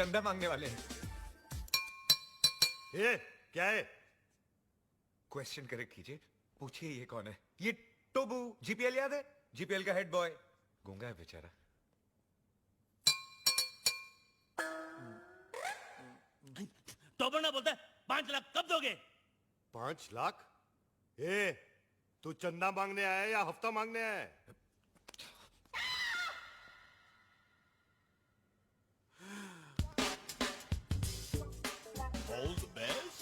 चंदा मांगने वाले हैं। ये क्या है? क्वेश्चन करेक्ट कीजिए, पूछिए ये कौन है? ये टोबू, जीपीएल याद है? जीपीएल का हेड बॉय, गूंगा है बेचारा। टोबू ना बोलता है 5 लाख कब दोगे? 5 लाख? ए, तू चंदा मांगने आया है या हफ्ता मांगने आया है? All the best.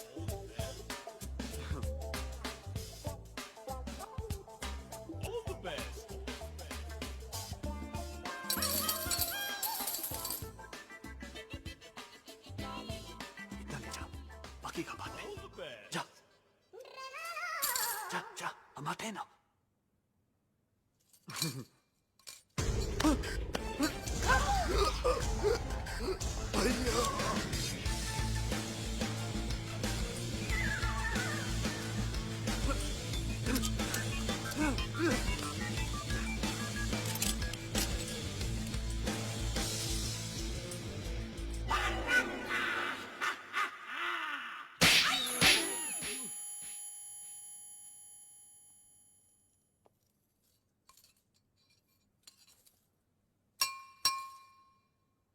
All the best. इतना ले जा, बाकी का बात All the best. जा जा जा, हम आते हैं ना।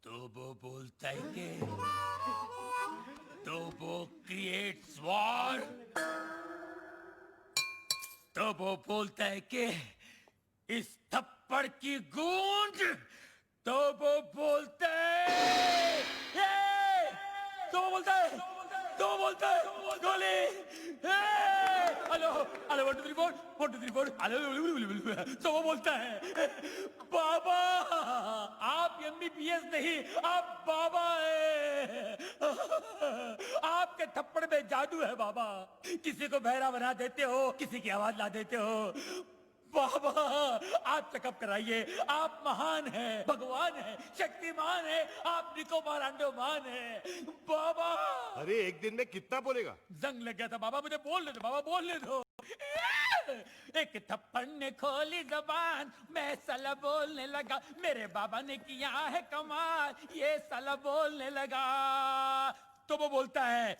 तो वो बोलता है कि तो वो क्रिएट्स वॉर। तो वो बोलता है कि इस थप्पड़ की गूंज। तो वो बोलता है तो वो बोलता है गोली। Hello hello 1 2 3 4 1 2 3 4 hello. तो वो बोलता है बाबा आप एमबीबीएस नहीं, आप बाबा है। आपके थप्पड़ में जादू है बाबा। किसी को बहरा बना देते हो, किसी की आवाज ला देते हो। बाबा आप चेकअप कराइए, आप महान हैं, भगवान हैं, शक्तिमान हैं, आप निकोबार अंडोमान हैं बाबा। अरे एक दिन में कितना बोलेगा? जंग लग गया था बाबा, मुझे बोलने दो बाबा, बोलने दो। एक थप्पड़ ने खोली जबान, मैं साला बोलने लगा। मेरे बाबा ने किया है कमाल, ये साला बोलने लगा। तो वो बोलता है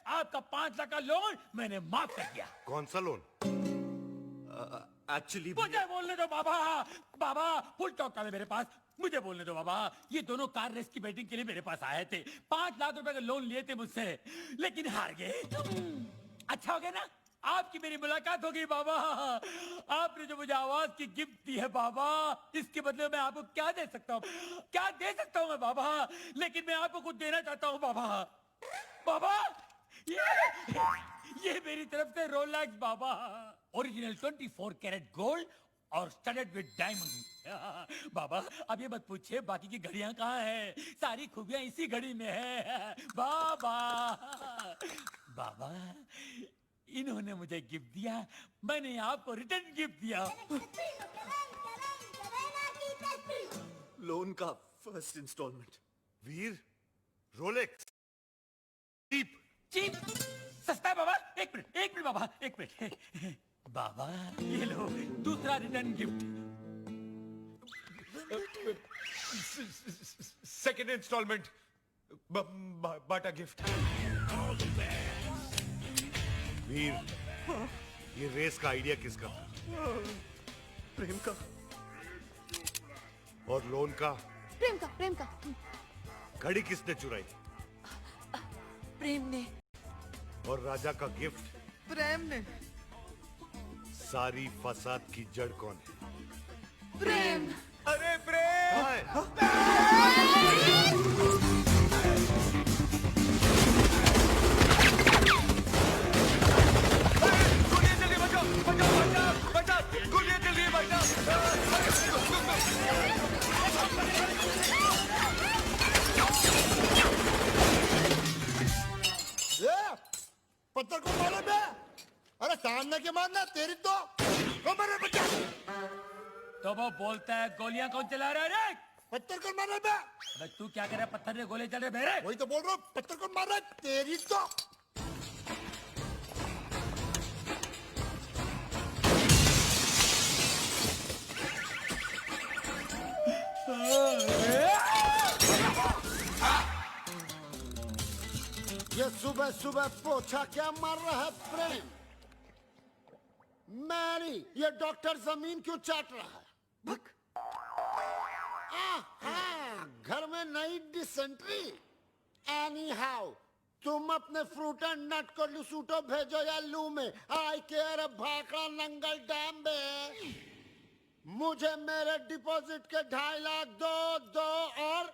आपका 5 लाख का लोन मैंने माफ कर दिया। कौन सा लोन? एक्चुअली मुझे बोलने दो बाबा। बाबा फुल टॉक है मेरे पास, मुझे बोलने दो बाबा। ये दोनों कार रेस की बैटिंग के लिए मेरे पास आए थे। 5 लाख रुपए का लोन लिए थे मुझसे, लेकिन हार गए। अच्छा हो गया ना, आपकी मेरी मुलाकात हो गई बाबा। आपने जो मुझे आवाज की गिफ्ट दी है बाबा, इसके बदले में आपको क्या दे सकता हूँ? क्या दे सकता हूँ मैं बाबा? लेकिन मैं आपको कुछ देना चाहता हूँ बाबा। बाबा ये मेरी तरफ से रोलेक्स बाबा, ओरिजिनल 24 कैरेट गोल्ड और स्टडेड विद डायमंड। बाबा अब ये मत पूछिए बाकी की घड़ियां कहाँ हैं, सारी खूबियां इसी घड़ी में है बाबा। बाबा इन्होंने मुझे गिफ्ट दिया, मैंने आपको रिटर्न गिफ्ट दिया। लोन का फर्स्ट इंस्टॉलमेंट। वीर, रोलेक्स चीप। चीप सस्ता है बाबा। एक मिनट बाबा, एक मिनट। बाबा ये लो दूसरा रिटर्न गिफ्ट। सेकेंड इंस्टॉलमेंट, बाटा गिफ्ट। वीर, ये रेस का आइडिया किसका था? प्रेम का। और लोन का? प्रेम का। घड़ी किसने चुराई? प्रेम ने। और राजा का गिफ्ट? प्रेम ने। सारी फसाद की जड़ कौन है? प्रेम। अरे प्रेम! कहाँ है? पत्थर को मारो बे। अरे सामने के मारना तेरी तो मेरे बच्चा। तो वो बोलता है गोलियां कौन चला रहा है रे? पत्थर को मारो बे। अबे तू क्या कर रहा है? पत्थर ने गोले चल रहे मेरे। वही तो बोल रहा हूँ, पत्थर को मार रहा है तेरी तो। ये सुबह सुबह पोछा क्या मार रहा है प्रेम? मैरी, ये डॉक्टर जमीन क्यों चाट रहा है? घर में नई डिसेंट्री। एनी हाउ, तुम अपने फ्रूट एंड नट को लुसूटो भेजो या लू में। आई केयर भाखड़ा नंगल डैम में। मुझे मेरे डिपॉजिट के 2.5 लाख दो और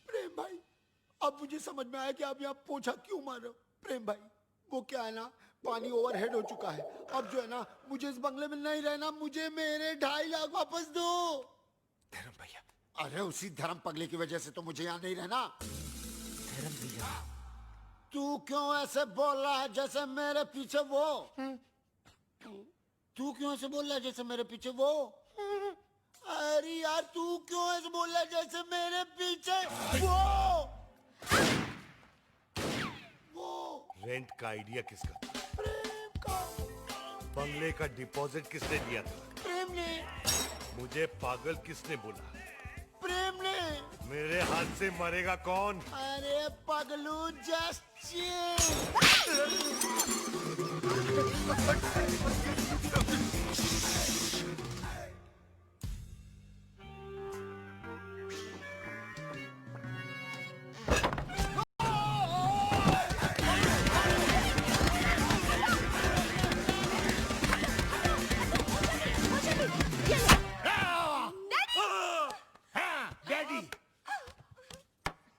प्रेम भाई, अब मुझे समझ में आया कि आप यहाँ पोछा क्यों मार रहे हो। प्रेम भाई, वो क्या है ना, पानी ओवरहेड हो चुका है। अब जो है ना, मुझे इस बंगले में नहीं रहना। मुझे मेरे 2.5 लाख वापस दो। धर्म भैया, अरे उसी धर्म पगले की वजह से तो मुझे यहाँ नहीं रहना। धर्म भैया, तू क्यों ऐसे बोल रहा है जैसे मेरे पीछे वो? तू क्यों ऐसे बोल रहा है जैसे मेरे पीछे वो? अरे यार, तू क्यों ऐसे बोल रहा है जैसे मेरे पीछे वो? रेंट का आइडिया किसका था? प्रेम का। बंगले का डिपॉजिट किसने दिया था? प्रेम ने। मुझे पागल किसने बोला? प्रेम ने। मेरे हाथ से मरेगा कौन? अरे पगलू, जस्ट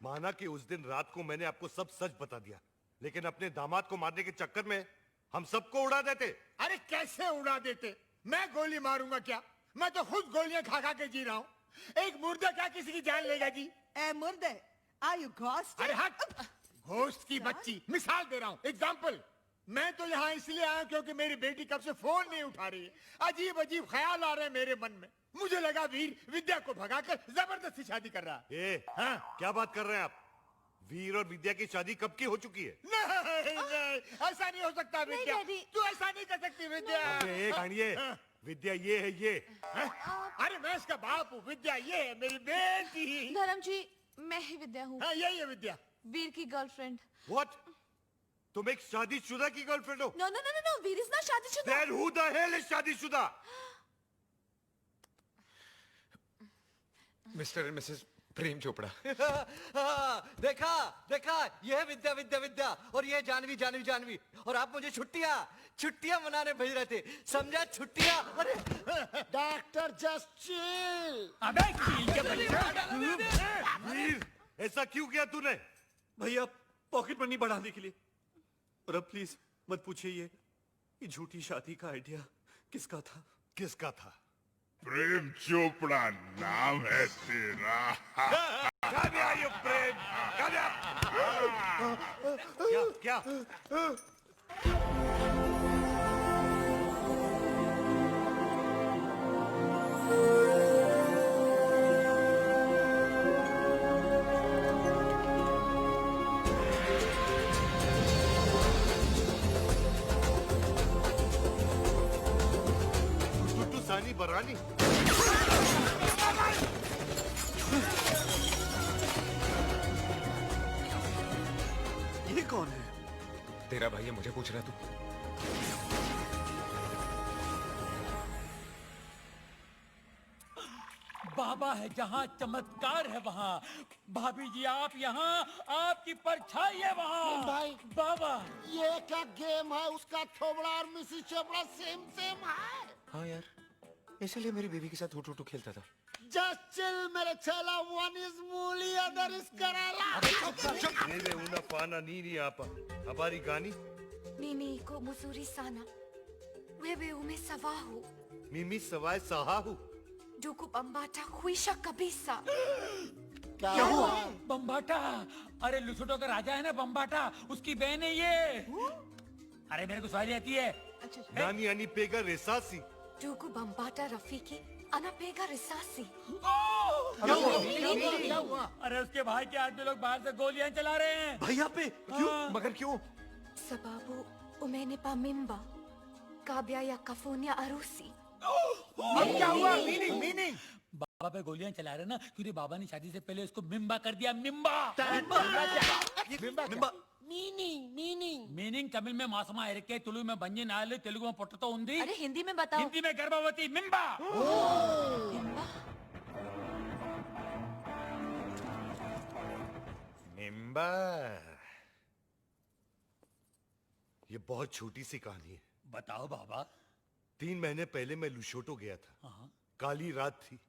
माना कि उस दिन रात को मैंने आपको सब सच बता दिया, लेकिन अपने दामाद को मारने के चक्कर में हम सबको उड़ा देते। अरे कैसे उड़ा देते? मैं गोली मारूंगा क्या? मैं तो खुद गोलियां खा खा के जी रहा हूँ। एक मुर्दा क्या किसी की जान लेगा जी? ए मुर्दे, आर यू घोस्ट? अरे हट! घोस्ट की बच्ची, मिसाल दे रहा हूँ, एग्जाम्पल। मैं तो यहाँ इसलिए आया क्योंकि मेरी बेटी कब से फोन नहीं उठा रही है। अजीब अजीब ख्याल आ रहे हैं मेरे मन में। मुझे लगा वीर विद्या को भगाकर जबरदस्ती शादी कर रहा है। हाँ? क्या बात कर रहे हैं आप? वीर और विद्या की शादी कब की हो चुकी है? नहीं, ऐसा नहीं हो सकता विद्या। तू ऐसा नहीं कर सकती विद्या। विद्या ये है ये। अरे मैं इसका बाप हूँ, विद्या ये है मेरी बेटी। धर्म जी, मैं ही विद्या हूँ, यही है विद्या, वीर की गर्लफ्रेंड। What? तुम एक शादीशुदा की गर्लफ्रेंड हो? No no no no, Veer is not शादीशुदा। Then who the hell is शादीशुदा? Mr and Mrs Prem Chopra. देखा देखा, ये है विद्या विद्या विद्या, और ये जानवी जानवी जानवी। और आप मुझे छुट्टियां मनाने भेज रहे थे, समझा? छुट्टियां। अरे डॉक्टर जस्ट चिल। अबे कील के बच्चा! वीर, ऐसा क्यों किया तूने? भैया, पॉकेट मनी बढ़ाने के लिए। और अब प्लीज मत पूछिए ये झूठी शादी का आइडिया किसका था? किसका था? प्रेम चोपड़ा नाम है तेरा। Come here, you Prem. Come here। क्या? टुट्टू सानी बरानी। ये कौन है? तेरा भाई है, मुझे पूछ रहा तू? बाबा है जहाँ, चमत्कार है वहाँ। भाभी जी आप यहाँ, आपकी परछाई है वहाँ। भाई, बाबा, ये क्या गेम है? उसका थोबड़ा और मिसिस चोपड़ा सेम सेम है। हाँ यार, इसीलिए मेरी बीवी के साथ हुटू खेलता था। जस्ट चिल मेरे चेला, one is मूली, other is कराला। Neve una pana nini apa. Habari gani? Mimi ko muzuri sana. Wewe umesawahu. Mimi sawai sahahu. Duku bambata huisha kabisa. क्या हुआ? बम्बाटा! अरे लुसुटो का राजा है ना बम्बाटा, उसकी बहन है ये। अरे मेरे को सवारी आती है। Nani ani pega resasi. Duku bambata Rafiki, anapega risasi. क्या हुआ? अरे उसके भाई के आदमी लोग बाहर से गोलियां चला रहे हैं। भैया पे क्यों? मगर क्यों? Sababu umenipa mimba. Kabla ya kufanya harusi. अब क्या हुआ? मीनिंग बाबा पे गोलियां चला रहे ना, क्योंकि बाबा ने शादी से पहले उसको मिम्बा कर दिया, मिम्बा। मीनिंग तमिल में मासमा एरके, तुलु में बंजी नाले, तेलुगु में पोटतो उंदी, अरे हिंदी में बताओ। हिंदी में गर्भवती, मिम्बा। निम्बा। ये बहुत छोटी सी कहानी है। बताओ बाबा। 3 महीने पहले मैं लुशोटो गया था। हाँ। काली रात थी।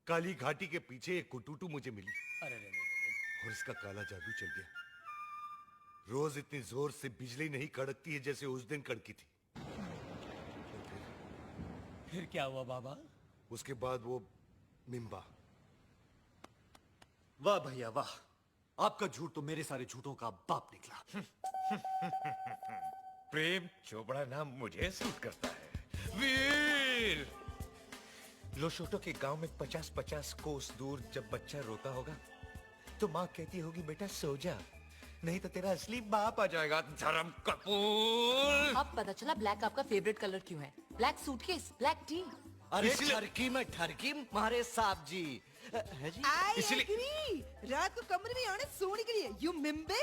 काली घाटी के पीछे एक कुटुटू मुझे मिली अरे रे रे। और इसका काला जादू चल गया। रोज इतनी जोर से बिजली नहीं कड़कती है जैसे उस दिन कड़की थी। फिर क्या हुआ बाबा? उसके बाद वो मिम्बा। वाह भैया वाह, आपका झूठ तो मेरे सारे झूठों का बाप निकला। प्रेम चोपड़ा नाम मुझे सूट करता है। वीर लोशोटो के गांव में 50-50 कोस दूर जब बच्चा रोता होगा तो माँ कहती होगी बेटा सो जा, नहीं तो तेरा असली बाप आ जाएगा। धर्म कपूर। अब पता चला ब्लैक आपका फेवरेट कलर क्यों है। Black suitcase, black T. अरे ठरकी में ठरकी मारे साहब जी। है जी? I इसलिए- agree। रात को कमरे में आने सोने के लिए यू मिम्बे।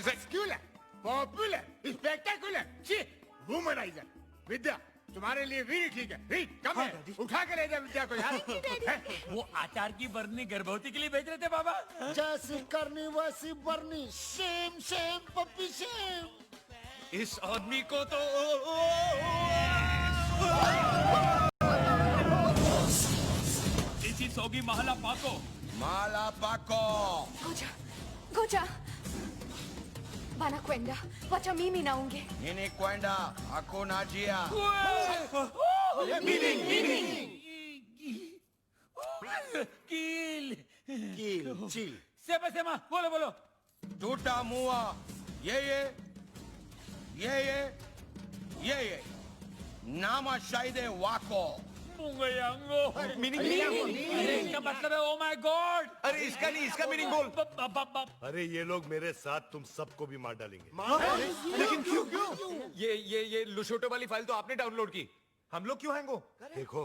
Muscular, popular, spectacular, womanizer. Vidya तुम्हारे लिए वीर ठीक है। वीर कम है, उठा के ले जा विद्या को यार। वो आचार की बरनी गर्भवती के लिए भेज रहे थे बाबा। जैसी करनी वैसी बरनी, सेम सेम पप्पी सेम। इस आदमी को तो इसी सोगी महला पाको। माला पाको। Goja, Goja. Bana kwenda, wacha mimi naunge. Nini kwenda? Hakuna njia. कील। Kill, chill. सेमा सेमा, बोलो बोलो। टूटा मुआ। ये नामा शायदे वाको। मुंगयांगो। अरे इसका मतलब है ओ माय गॉड। अरे इसका नहीं, इसका मीनिंग बोल। अरे ये लोग मेरे साथ तुम सबको भी मार डालेंगे। लेकिन क्यों? ये लुशोटो वाली फाइल तो आपने डाउनलोड की, हम लोग क्यों हैंग हो? देखो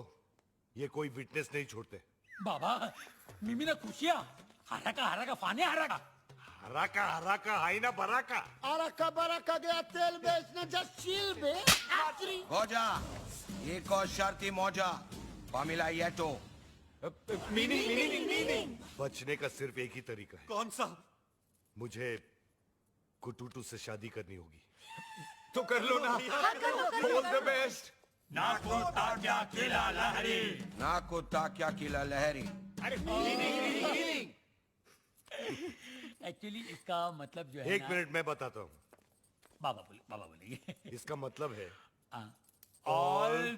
ये कोई विटनेस नहीं छोड़ते। बाबा मिमी ना खुशिया हराका फाने हराका। हराका हाई ना बराका। अरका बरका गया तेल बेचने, जस्ट चिल बे। गोजा, एक और शर्ती मौजा, पामिला येटो। मीनिंग। बचने का सिर्फ एक ही तरीका है। कौन सा? मुझे कुटुटू से शादी करनी होगी। तो कर लो ना। All the best. नाको ताक्या किला लहरी। नाको ताक्या किला लहरी। एक्चुअली इसका मतलब जो है एक ना- मिनट मैं बताता हूँ। बाबा बोलेंगे। इसका मतलब है ऑल